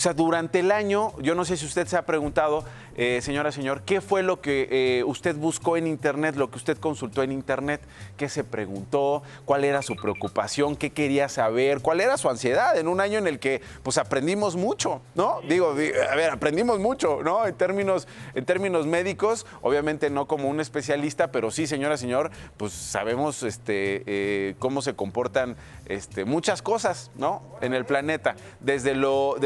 O sea, durante el año, yo no sé si usted se ha preguntado, señora, señor, ¿qué fue lo que usted buscó en Internet, lo que usted consultó en Internet? ¿Qué se preguntó? ¿Cuál era su preocupación? ¿Qué quería saber? ¿Cuál era su ansiedad en un año en el que, pues, aprendimos mucho, ¿no? Digo, a ver, aprendimos mucho, ¿no? En términos médicos, obviamente no como un especialista, pero sí, señora, señor, pues sabemos cómo se comportan muchas cosas, ¿no? En el planeta, desde lo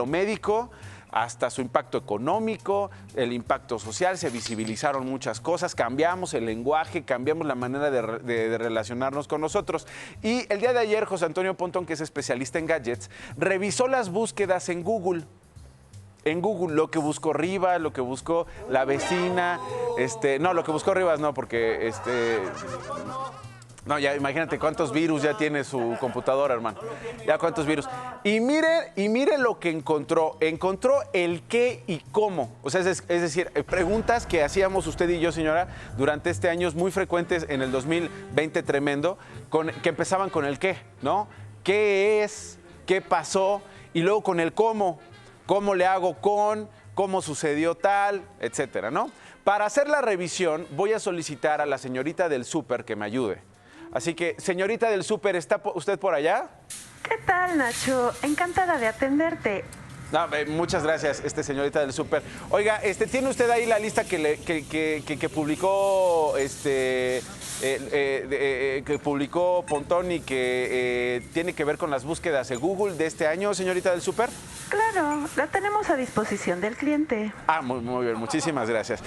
médico hasta su impacto económico, el impacto social, se visibilizaron muchas cosas, cambiamos el lenguaje, cambiamos la manera de relacionarnos con nosotros. Y el día de ayer, José Antonio Pontón, que es especialista en gadgets, revisó las búsquedas en Google. En Google, lo que buscó Rivas, lo que buscó la vecina, no, lo que buscó Rivas no, porque no, ya imagínate cuántos virus ya tiene su computadora, hermano. Ya cuántos virus. Y mire lo que encontró. Encontró el qué y cómo. O sea, es decir, preguntas que hacíamos usted y yo, señora, durante este año, muy frecuentes en el 2020 tremendo, que empezaban con el qué, ¿no? ¿Qué es? ¿Qué pasó? Y luego con el cómo. ¿Cómo le hago con? ¿Cómo sucedió tal? Etcétera, ¿no? Para hacer la revisión, voy a solicitar a la señorita del súper que me ayude. Así que, señorita del súper, ¿está usted por allá? ¿Qué tal, Nacho? Encantada de atenderte. No, muchas gracias, señorita del súper. Oiga, ¿tiene usted ahí la lista que publicó que publicó Pontón y que tiene que ver con las búsquedas de Google de este año, señorita del súper? Claro, la tenemos a disposición del cliente. Ah, muy bien, muchísimas gracias.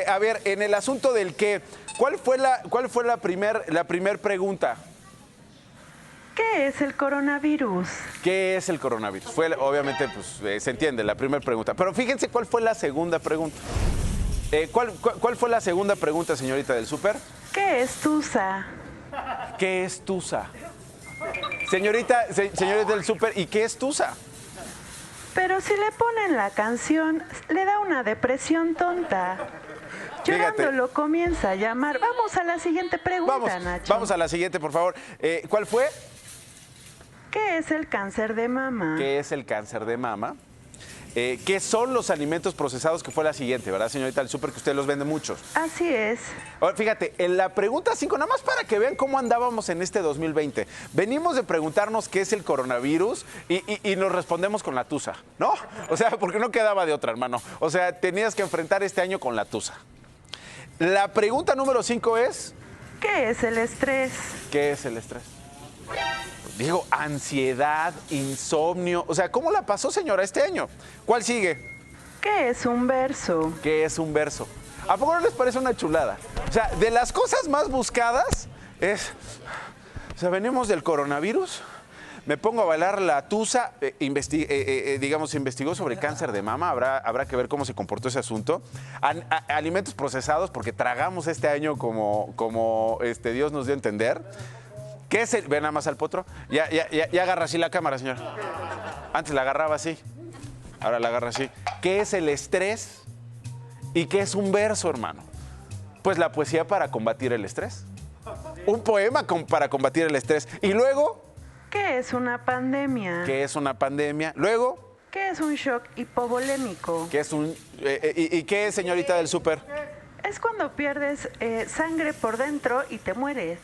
A ver, en el asunto del qué, ¿cuál fue la primer pregunta? ¿Qué es el coronavirus? ¿Qué es el coronavirus? Obviamente, pues, se entiende, la primera pregunta. Pero fíjense cuál fue la segunda pregunta. ¿Cuál fue la segunda pregunta, señorita del súper? ¿Qué es TUSA? ¿Qué es TUSA? Señorita del súper, ¿y qué es TUSA? Pero si le ponen la canción, le da una depresión tonta. Llorando lo comienza a llamar. Vamos a la siguiente pregunta, Nacho. Vamos a la siguiente, por favor. ¿Cuál fue? ¿Qué es el cáncer de mama? ¿Qué es el cáncer de mama? ¿Qué son los alimentos procesados? Que fue la siguiente, ¿verdad, señorita del súper? Que usted los vende muchos. Así es. Ahora, fíjate, en la pregunta 5, nada más para que vean cómo andábamos en este 2020. Venimos de preguntarnos qué es el coronavirus y nos respondemos con la tusa, ¿no? O sea, porque no quedaba de otra, hermano. O sea, tenías que enfrentar este año con la tusa. La pregunta número 5 es... ¿Qué es el estrés? ¿Qué es el estrés? Digo, ansiedad, insomnio. O sea, ¿cómo la pasó, señora, este año? ¿Cuál sigue? ¿Qué es un verso? ¿Qué es un verso? ¿A poco no les parece una chulada? O sea, de las cosas más buscadas es... O sea, venimos del coronavirus, me pongo a bailar la tusa, investigó sobre cáncer de mama, habrá que ver cómo se comportó ese asunto. Alimentos procesados, porque tragamos este año como Dios nos dio a entender. ¿Qué es el...? Ve nada más al potro. Ya agarra así la cámara, señor. Antes la agarraba así. Ahora la agarra así. ¿Qué es el estrés? ¿Y qué es un verso, hermano? Pues la poesía para combatir el estrés. Un poema para combatir el estrés. Y luego... ¿Qué es una pandemia? ¿Qué es una pandemia? Luego... ¿Qué es un shock hipovolémico? ¿Qué es un... ¿Y qué es, señorita del súper? Es cuando pierdes sangre por dentro y te mueres.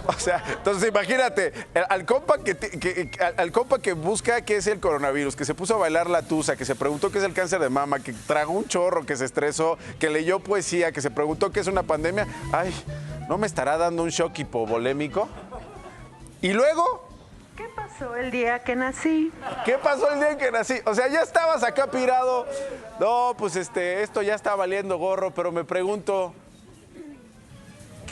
O sea, entonces imagínate, al compa que busca qué es el coronavirus, que se puso a bailar la tusa, que se preguntó qué es el cáncer de mama, que tragó un chorro, que se estresó, que leyó poesía, que se preguntó qué es una pandemia. Ay, ¿no me estará dando un shock hipovolémico? Y luego... ¿Qué pasó el día que nací? ¿Qué pasó el día que nací? O sea, ya estabas acá pirado. No, pues esto ya está valiendo gorro, pero me pregunto,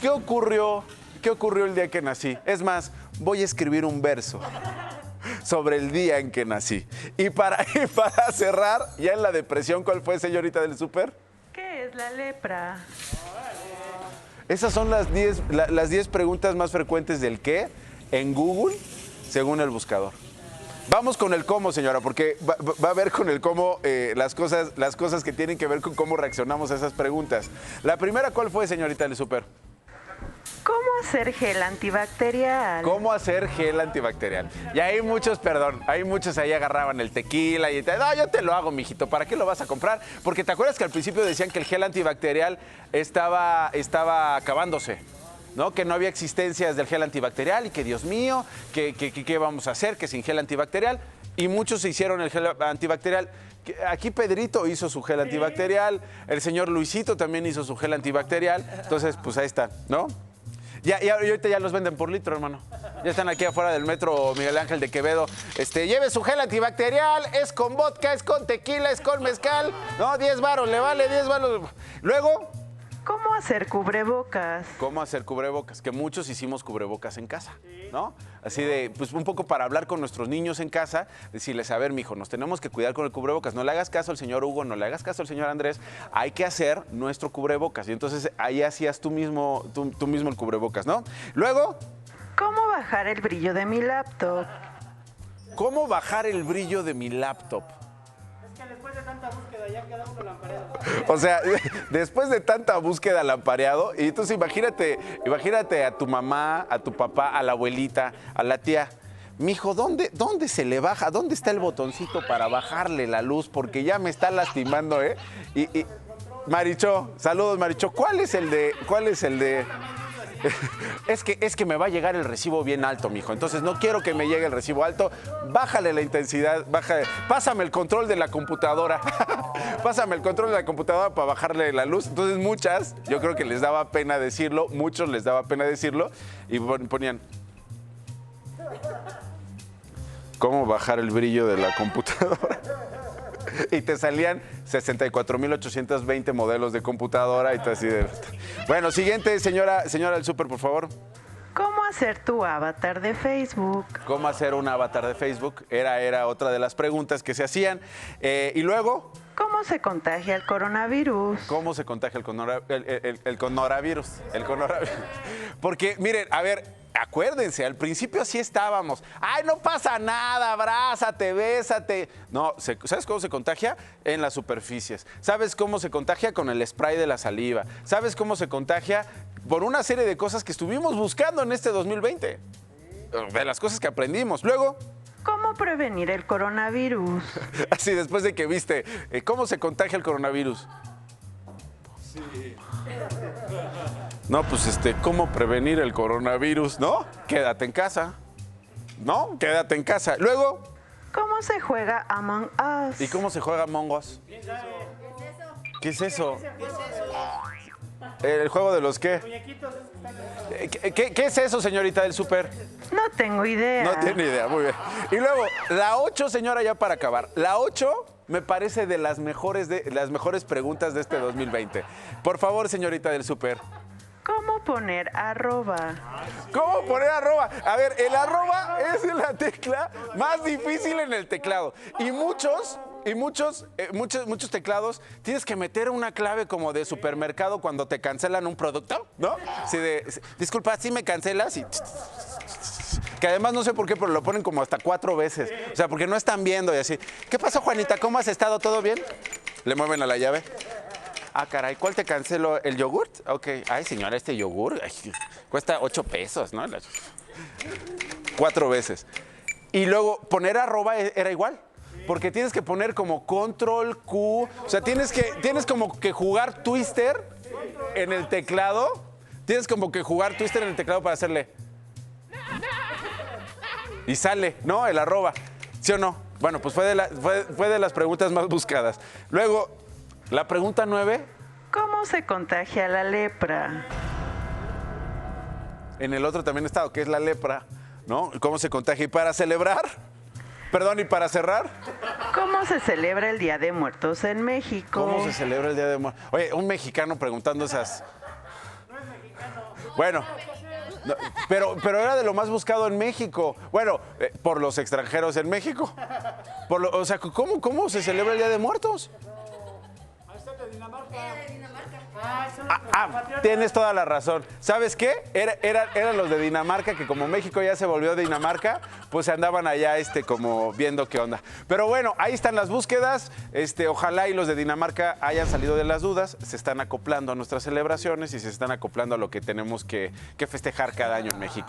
¿qué ocurrió? ¿Qué ocurrió el día que nací? Es más, voy a escribir un verso sobre el día en que nací. Y para cerrar, ya en la depresión, ¿cuál fue, señorita del súper? ¿Qué es la lepra? Esas son las 10 preguntas más frecuentes del qué en Google, según el buscador. Vamos con el cómo, señora, porque va a ver con el cómo las cosas que tienen que ver con cómo reaccionamos a esas preguntas. La primera, ¿cuál fue, señorita del súper? ¿Cómo hacer gel antibacterial? ¿Cómo hacer gel antibacterial? Y hay muchos, hay muchos ahí agarraban el tequila y no, yo te lo hago, mijito, ¿para qué lo vas a comprar? Porque te acuerdas que al principio decían que el gel antibacterial estaba acabándose, ¿no? Que no había existencias del gel antibacterial y que, Dios mío, ¿qué vamos a hacer? Que sin gel antibacterial. Y muchos se hicieron el gel antibacterial. Aquí Pedrito hizo su gel antibacterial, el señor Luisito también hizo su gel antibacterial. Entonces, pues ahí está, ¿no? Y ahorita ya los venden por litro, hermano. Ya están aquí afuera del metro Miguel Ángel de Quevedo. Lleve su gel antibacterial, es con vodka, es con tequila, es con mezcal. No, 10 varos, le vale 10 varos. Luego... ¿Cómo hacer cubrebocas? ¿Cómo hacer cubrebocas? Que muchos hicimos cubrebocas en casa, ¿no? Así de, pues un poco para hablar con nuestros niños en casa, decirles, a ver, mijo, nos tenemos que cuidar con el cubrebocas. No le hagas caso al señor Hugo, no le hagas caso al señor Andrés. Hay que hacer nuestro cubrebocas. Y entonces ahí hacías tú mismo el cubrebocas, ¿no? Luego... ¿Cómo bajar el brillo de mi laptop? ¿Cómo bajar el brillo de mi laptop? Después de tanta búsqueda ya queda uno lampareado. O sea, después de tanta búsqueda lampareado, y entonces imagínate a tu mamá, a tu papá, a la abuelita, a la tía. Mijo, ¿dónde se le baja? ¿Dónde está el botoncito para bajarle la luz? Porque ya me está lastimando, ¿eh? Y Maricho, saludos, Maricho. ¿Cuál es el de? Es que me va a llegar el recibo bien alto, mijo. Entonces no quiero que me llegue el recibo alto. Bájale la intensidad, pásame el control de la computadora. Pásame el control de la computadora para bajarle la luz. Entonces muchas, yo creo que les daba pena decirlo, muchos les daba pena decirlo y ponían... ¿Cómo bajar el brillo de la computadora? Y te salían 64,820 modelos de computadora y te así de... Bueno, siguiente, señora del súper, por favor. ¿Cómo hacer tu avatar de Facebook? ¿Cómo hacer un avatar de Facebook? Era otra de las preguntas que se hacían. Y luego... ¿Cómo se contagia el coronavirus? ¿Cómo se contagia el coronavirus? El coronavirus. Porque, miren, a ver... Acuérdense, al principio así estábamos. ¡Ay, no pasa nada! Abrázate, bésate. No, ¿sabes cómo se contagia? En las superficies. ¿Sabes cómo se contagia? Con el spray de la saliva. ¿Sabes cómo se contagia? Por una serie de cosas que estuvimos buscando en este 2020. De las cosas que aprendimos. Luego... ¿Cómo prevenir el coronavirus? Así, después de que viste, ¿cómo se contagia el coronavirus? Sí. No, pues ¿cómo prevenir el coronavirus? ¿No? Quédate en casa. ¿No? Quédate en casa. Luego... ¿Cómo se juega Among Us? ¿Y cómo se juega Among Us? ¿Qué es eso? ¿El juego de los qué? ¿Qué es eso, señorita del súper? No tengo idea. No tiene idea, muy bien. Y luego, la 8, señora, ya para acabar. La 8 me parece de las mejores preguntas de este 2020. Por favor, señorita del súper. ¿Cómo poner arroba? ¿Cómo poner arroba? A ver, el arroba es la tecla más difícil en el teclado. Y muchos teclados tienes que meter una clave como de supermercado cuando te cancelan un producto, ¿no? Así de, disculpa, ¿sí me cancelas? Y... Que además no sé por qué, pero lo ponen como hasta 4 veces. O sea, porque no están viendo y así. ¿Qué pasó, Juanita? ¿Cómo has estado? ¿Todo bien? Le mueven a la llave. Ah, caray, ¿cuál te canceló? ¿El yogurt? Ok. Ay, señora, este yogur cuesta 8 pesos, ¿no? 4 veces. Y luego poner arroba era igual. Porque tienes que poner como control Q. O sea, tienes como que jugar twister en el teclado. Tienes como que jugar twister en el teclado para hacerle. Y sale, ¿no? El arroba. ¿Sí o no? Bueno, pues fue de las preguntas más buscadas. Luego, la pregunta 9. ¿Cómo se contagia la lepra? En el otro también estado, que es la lepra, ¿no? ¿Cómo se contagia? Y para celebrar, perdón, y para cerrar. ¿Cómo se celebra el Día de Muertos en México? ¿Cómo se celebra el Día de Muertos? Oye, un mexicano preguntando esas. No es mexicano. Bueno. No, pero era de lo más buscado en México. Bueno, por los extranjeros en México. ¿Cómo se celebra el Día de Muertos? Ahí está de Dinamarca. Tienes toda la razón. ¿Sabes qué? Eran los de Dinamarca que como México ya se volvió Dinamarca, pues se andaban allá como viendo qué onda. Pero bueno, ahí están las búsquedas. Ojalá y los de Dinamarca hayan salido de las dudas, se están acoplando a nuestras celebraciones y se están acoplando a lo que tenemos que festejar cada año en México.